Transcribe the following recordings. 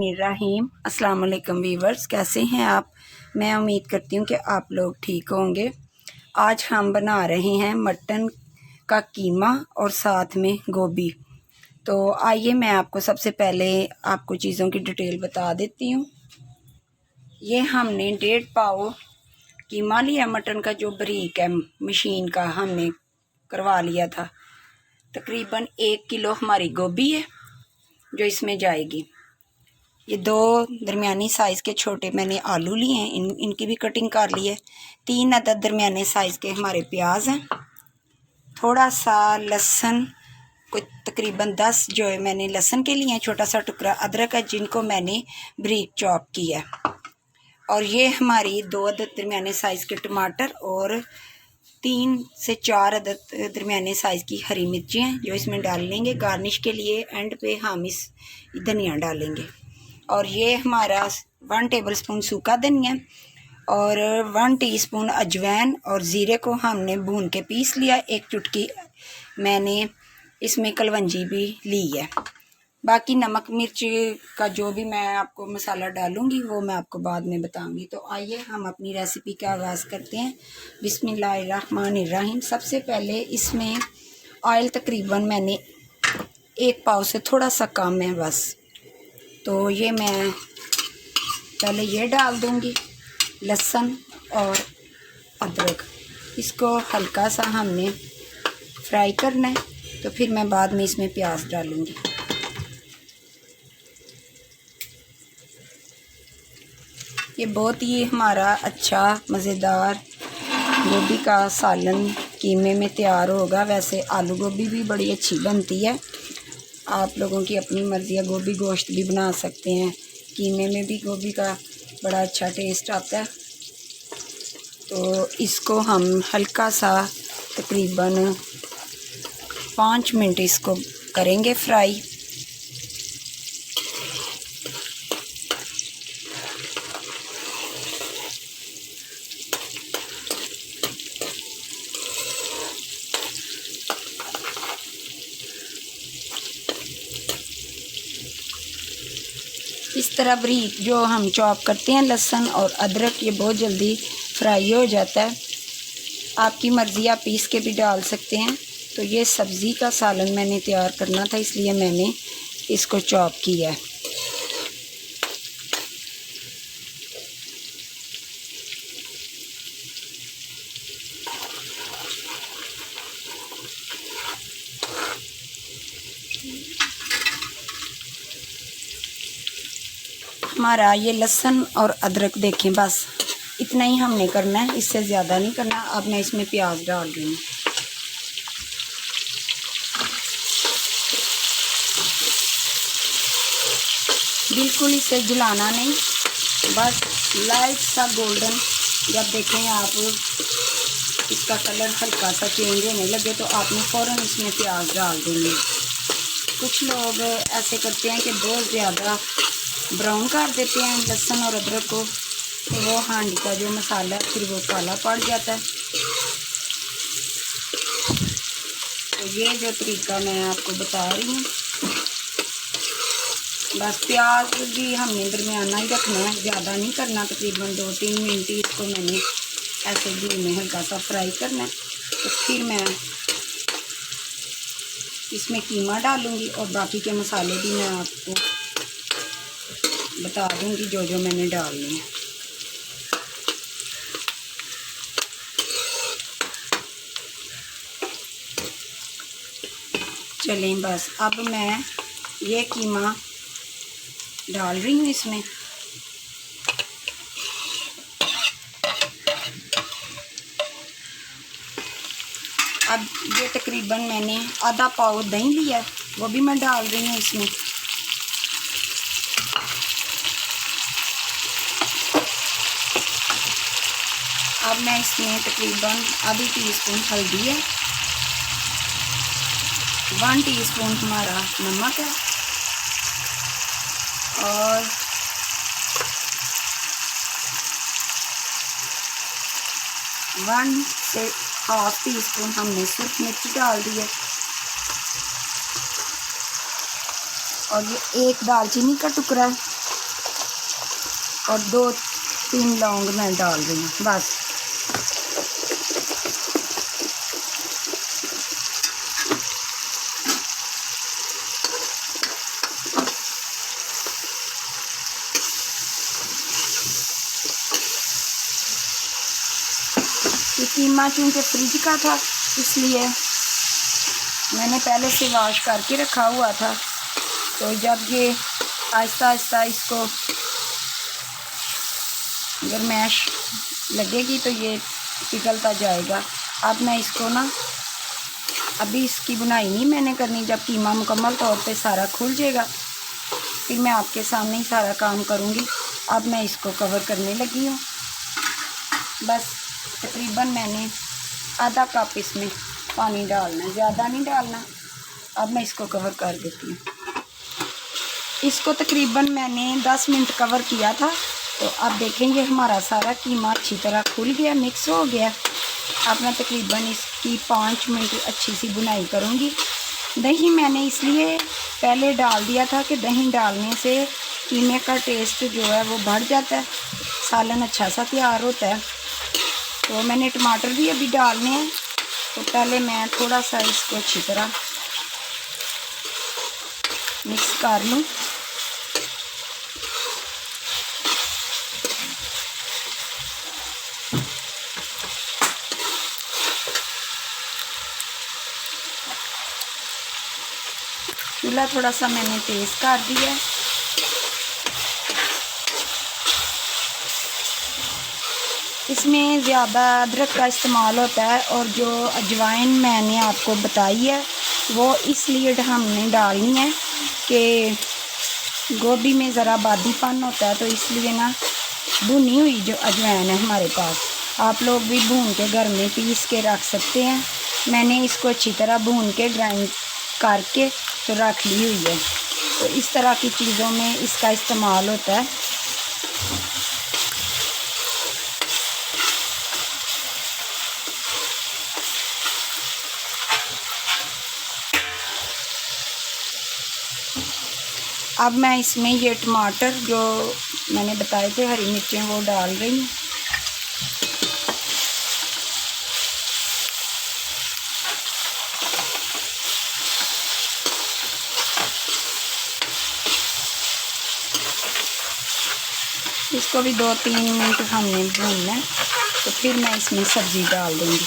बिस्मिल्लाहिर्रहमानिर्रहीम। अस्सलाम वालेकुम वीवर्स, कैसे हैं आप? मैं उम्मीद करती हूँ कि आप लोग ठीक होंगे। आज हम बना रहे हैं मटन का कीमा और साथ में गोभी। तो आइए मैं आपको सबसे पहले आपको चीज़ों की डिटेल बता देती हूँ। ये हमने 1.5 पाव कीमा लिया मटन का, जो बारीक है, मशीन का हमने करवा लिया था। तकरीबन 1 किलो हमारी गोभी है जो इसमें जाएगी। ये 2 दरमियानी साइज़ के छोटे मैंने आलू लिए हैं, इनकी भी कटिंग कर ली है। 3 अदद दरमियाने साइज़ के हमारे प्याज हैं। थोड़ा सा लहसुन, कुछ तकरीबन 10 जो है मैंने लहसुन के लिए हैं। छोटा सा टुकड़ा अदरक है जिनको मैंने बारीक चॉप किया है। और ये हमारी 2 अदद दरमियाने साइज़ के टमाटर और 3 से 4 अदद दरमियाने साइज़ की हरी मिर्ची हैं जो इसमें डाल लेंगे। गार्निश के लिए एंड पे हम इस धनिया डालेंगे। और ये हमारा 1 टेबलस्पून सूखा धनिया और 1 टीस्पून अजवाइन और ज़ीरे को हमने भून के पीस लिया। 1 चुटकी मैंने इसमें कलवंजी भी ली है। बाकी नमक मिर्च का जो भी मैं आपको मसाला डालूंगी वो मैं आपको बाद में बताऊंगी। तो आइए हम अपनी रेसिपी का आगाज़ करते हैं। बिस्मिल्लाहिर्रहमानिर्रहीम। सबसे पहले इसमें ऑयल तकरीबन मैंने 1 पाव से थोड़ा सा कम है बस। तो ये मैं पहले ये डाल दूंगी, लहसुन और अदरक। इसको हल्का सा हमने फ्राई करना है, तो फिर मैं बाद में इसमें प्याज डालूंगी। ये बहुत ही हमारा अच्छा मज़ेदार गोभी का सालन कीमे में तैयार होगा। वैसे आलू गोभी भी बड़ी अच्छी बनती है, आप लोगों की अपनी मर्ज़ी है। गोभी गोश्त भी बना सकते हैं, कीमे में भी गोभी का बड़ा अच्छा टेस्ट आता है। तो इसको हम हल्का सा तकरीबन 5 मिनट इसको करेंगे फ्राई। इस तरह बारीक जो हम चॉप करते हैं लहसुन और अदरक, ये बहुत जल्दी फ्राई हो जाता है। आपकी मर्ज़ी, आप पीस के भी डाल सकते हैं। तो ये सब्ज़ी का सालन मैंने तैयार करना था, इसलिए मैंने इसको चॉप किया है। हमारा ये लहसुन और अदरक देखें, बस इतना ही हमने करना है, इससे ज़्यादा नहीं करना। अब मैं इसमें प्याज डाल रही हूँ। बिल्कुल इसे जलाना नहीं, बस लाइट सा गोल्डन जब देखें आप इसका कलर हल्का सा चेंज होने लगे तो आपने फ़ौरन इसमें प्याज डाल देंगे। कुछ लोग ऐसे करते हैं कि बहुत ज़्यादा ब्राउन कर देते हैं लहसुन और अदरक को, तो वो हांडी का जो मसाला है फिर वो काला पड़ जाता है। तो ये जो तरीका मैं आपको बता रही हूँ, बस प्याज भी हमने दरमियाना ही रखना है, ज़्यादा नहीं करना। तकरीबन 2-3 मिनट ही इसको मैंने ऐसे घी में हल्का सा फ्राई करना है। तो फिर मैं इसमें कीमा डालूँगी और बाकी के मसाले भी मैं आपको बता दूँगी जो जो मैंने डालने हैं। चलें, बस अब मैं ये कीमा डाल रही हूँ इसमें। अब ये तकरीबन मैंने आधा पाव दही लिया, वो भी मैं डाल रही हूँ इसमें। अब मैं इसमें तकरीबन आधी टीस्पून हल्दी है, 1 टीस्पून हमारा नमक है और 1 से ½ टीस्पून हमने सूखी मिर्च डाल दी है। और ये 1 दालचीनी का टुकड़ा है और 2-3 लौंग मैं डाल रही हूँ बस। ये कीमा चूँकि फ्रिज का था इसलिए मैंने पहले से वॉश करके रखा हुआ था, तो जब ये आहिस्ता आहिस्ता इसको गर्मैश लगेगी तो ये पिघलता जाएगा। अब मैं इसको ना, अभी इसकी बुनाई नहीं मैंने करनी, जब कीमा मुकम्मल तौर पे सारा खुल जाएगा फिर मैं आपके सामने ही सारा काम करूँगी। अब मैं इसको कवर करने लगी हूँ। बस तकरीबन मैंने आधा कप इसमें पानी डालना, ज़्यादा नहीं डालना। अब मैं इसको कवर कर देती हूँ। इसको तकरीबन मैंने 10 मिनट कवर किया था, तो अब देखेंगे हमारा सारा कीमा अच्छी तरह खुल गया, मिक्स हो गया। अब मैं तकरीबन इसकी 5 मिनट अच्छी सी बुनाई करूँगी। दही मैंने इसलिए पहले डाल दिया था कि दही डालने से कीमे का टेस्ट जो है वो बढ़ जाता है, सालन अच्छा सा तैयार होता है। तो मैंने टमाटर भी अभी डालने हैं, तो पहले मैं थोड़ा सा इसको अच्छी तरह मिक्स कर लूँ। चूल्हा थोड़ा सा मैंने तेज़ कर दिया। इसमें ज़्यादा अदरक का इस्तेमाल होता है, और जो अजवाइन मैंने आपको बताई है वो इसलिए हमने डालनी है कि गोभी में ज़रा बादीपन होता है, तो इसलिए ना भुनी हुई जो अजवाइन है हमारे पास, आप लोग भी भून के घर में पीस के रख सकते हैं। मैंने इसको अच्छी तरह भून के ग्राइंड करके तो रख ली हुई है। तो इस तरह की चीज़ों में इसका इस्तेमाल होता है। अब मैं इसमें ये टमाटर जो मैंने बताए थे, हरी मिर्चें, वो डाल रही हूँ। इसको भी 2-3 मिनट हमने भूनना है, तो फिर मैं इसमें सब्ज़ी डाल दूँगी।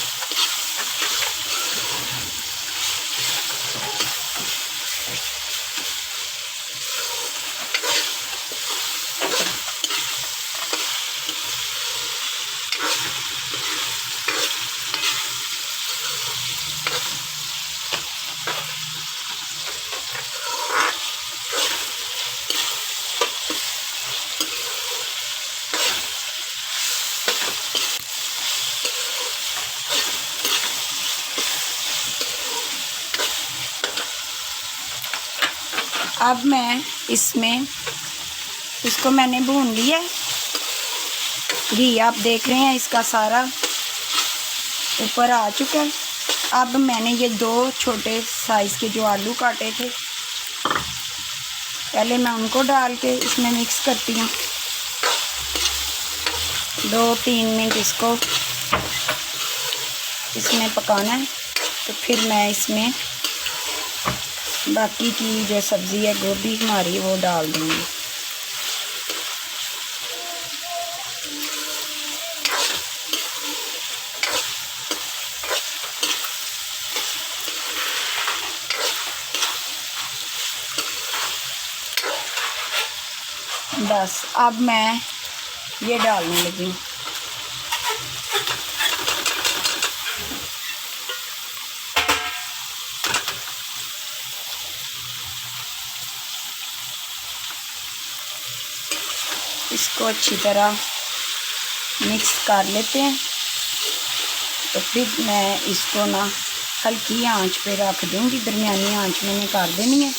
अब मैं इसमें, इसको मैंने भून लिया है, घी आप देख रहे हैं इसका सारा ऊपर आ चुका है। अब मैंने ये 2 छोटे साइज़ के जो आलू काटे थे, पहले मैं उनको डाल के इसमें मिक्स करती हूँ। 2-3 मिनट इसको इसमें पकाना है, तो फिर मैं इसमें बाकी की जो सब्ज़ी है गोभी हमारी वो डाल दूँगी। बस अब मैं ये डालने लगी हूँ। इसको अच्छी तरह मिक्स कर लेते हैं, तो फिर मैं इसको ना हल्की आंच पे रख दूँगी, दरमियानी आंच मैंने कर देनी है,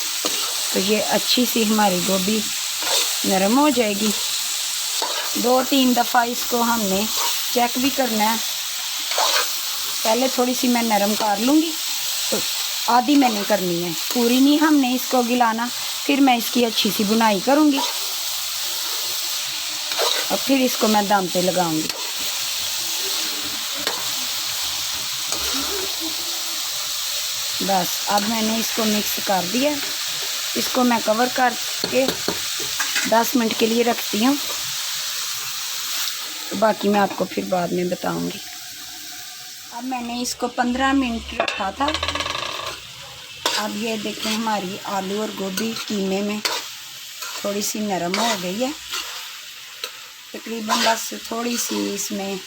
तो ये अच्छी सी हमारी गोभी नरम हो जाएगी। 2-3 दफ़ा इसको हमने चेक भी करना है। पहले थोड़ी सी मैं नरम कर लूँगी, तो आधी मैंने करनी है, पूरी नहीं हमने इसको गिलाना। फिर मैं इसकी अच्छी सी बुनाई करूँगी। और फिर इसको मैं दम पे लगाऊंगी। बस अब मैंने इसको मिक्स कर दिया। इसको मैं कवर करके 10 मिनट के लिए रखती हूँ, तो बाकी मैं आपको फिर बाद में बताऊंगी। अब मैंने इसको 15 मिनट रखा था। अब ये देखें हमारी आलू और गोभी कीमे में थोड़ी सी नरम हो गई है तकरीबन। बस थोड़ी सी इसमें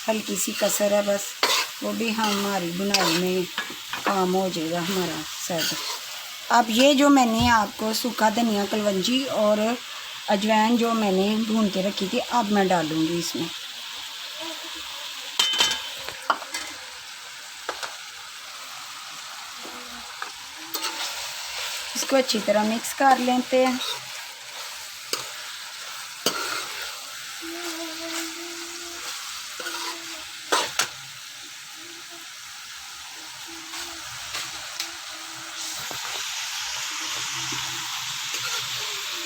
हल्की सी कसर है, बस वो भी हमारी बुनाई में काम हो जाएगा हमारा सेट। अब ये जो मैंने आपको सूखा धनिया, कलवंजी और अजवाइन जो मैंने भून के रखी थी, अब मैं डालूँगी इसमें। इसको अच्छी तरह मिक्स कर लेते हैं।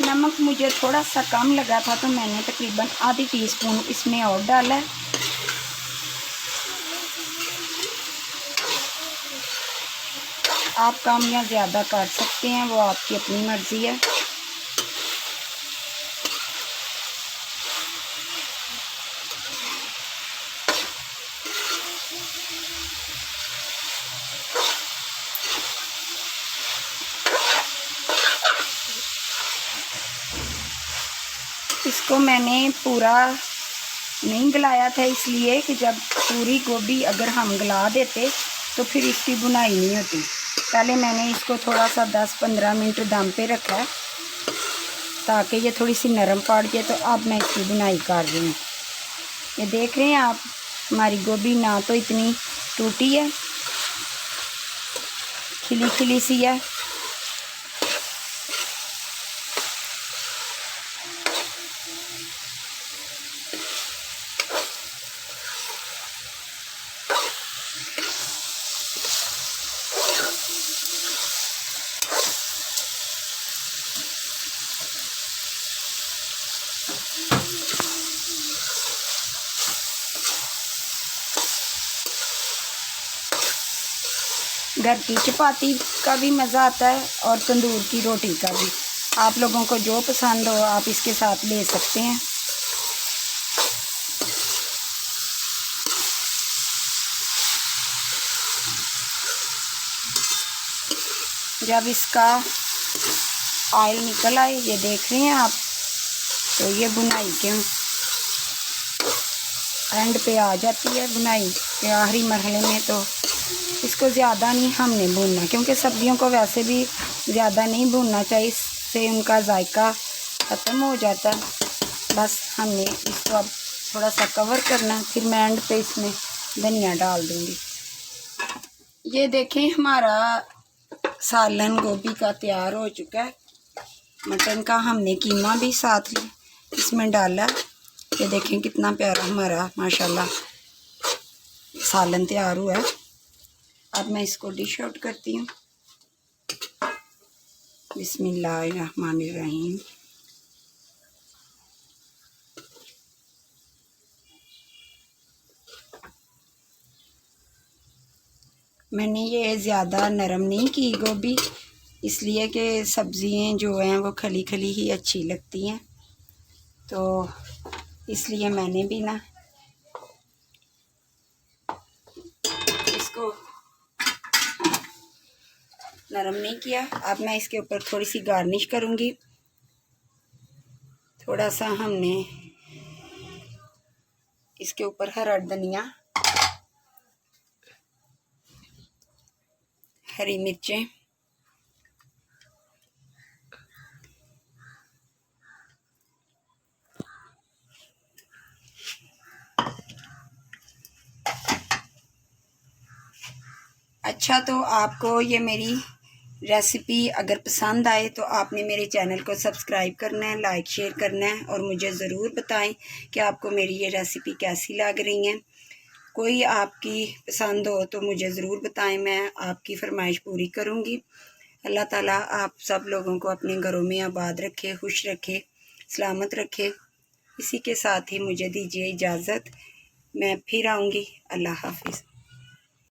नमक मुझे थोड़ा सा कम लगा था, तो मैंने तकरीबन आधी टीस्पून इसमें और डाला है। आप कम या ज़्यादा कर सकते हैं, वो आपकी अपनी मर्ज़ी है। इसको मैंने पूरा नहीं गलाया था, इसलिए कि जब पूरी गोभी अगर हम गला देते तो फिर इसकी बुनाई नहीं होती। पहले मैंने इसको थोड़ा सा 10-15 मिनट दम पे रखा है ताकि ये थोड़ी सी नरम पड़ जाए। तो अब मैं इसकी बुनाई कर रही हूँ। ये देख रहे हैं आप, हमारी गोभी ना तो इतनी टूटी है, खिली खिली सी है। घर की चपाती का भी मज़ा आता है और तंदूर की रोटी का भी। आप लोगों को जो पसंद हो आप इसके साथ ले सकते हैं। जब इसका ऑयल निकल आए, ये देख रहे हैं आप, तो ये बुनाई के एंड पे आ जाती है, बुनाई के आखिरी मरहले में। तो इसको ज़्यादा नहीं हमने भूनना, क्योंकि सब्जियों को वैसे भी ज़्यादा नहीं भूनना चाहिए, इससे उनका जायका ख़त्म हो जाता है। बस हमने इसको अब थोड़ा सा कवर करना, फिर मैं एंड पे इसमें धनिया डाल दूँगी। ये देखें हमारा सालन गोभी का तैयार हो चुका है। मटन का हमने कीमा भी साथ इसमें डाला। ये देखें कितना प्यारा हमारा माशाल्लाह सालन तैयार हुआ है। अब मैं इसको डिश आउट करती हूँ। बिस्मिल्लाहिर्रहमानिर्रहीम। मैंने ये ज़्यादा नरम नहीं की गोभी, इसलिए कि सब्ज़ियाँ जो हैं वो खली खली ही अच्छी लगती हैं, तो इसलिए मैंने भी ना इसको नरम नहीं किया। अब मैं इसके ऊपर थोड़ी सी गार्निश करूँगी। थोड़ा सा हमने इसके ऊपर हरा धनिया, हरी मिर्चें, अच्छा, तो आपको ये मेरी रेसिपी अगर पसंद आए तो आपने मेरे चैनल को सब्सक्राइब करना है, लाइक शेयर करना है और मुझे ज़रूर बताएं कि आपको मेरी ये रेसिपी कैसी लग रही है। कोई आपकी पसंद हो तो मुझे ज़रूर बताएं, मैं आपकी फरमाइश पूरी करूँगी। अल्लाह ताला आप सब लोगों को अपने घरों में आबाद रखे, खुश रखे, सलामत रखे। इसी के साथ ही मुझे दीजिए इजाज़त। मैं फिर आऊँगी। अल्लाह हाफ़िज़।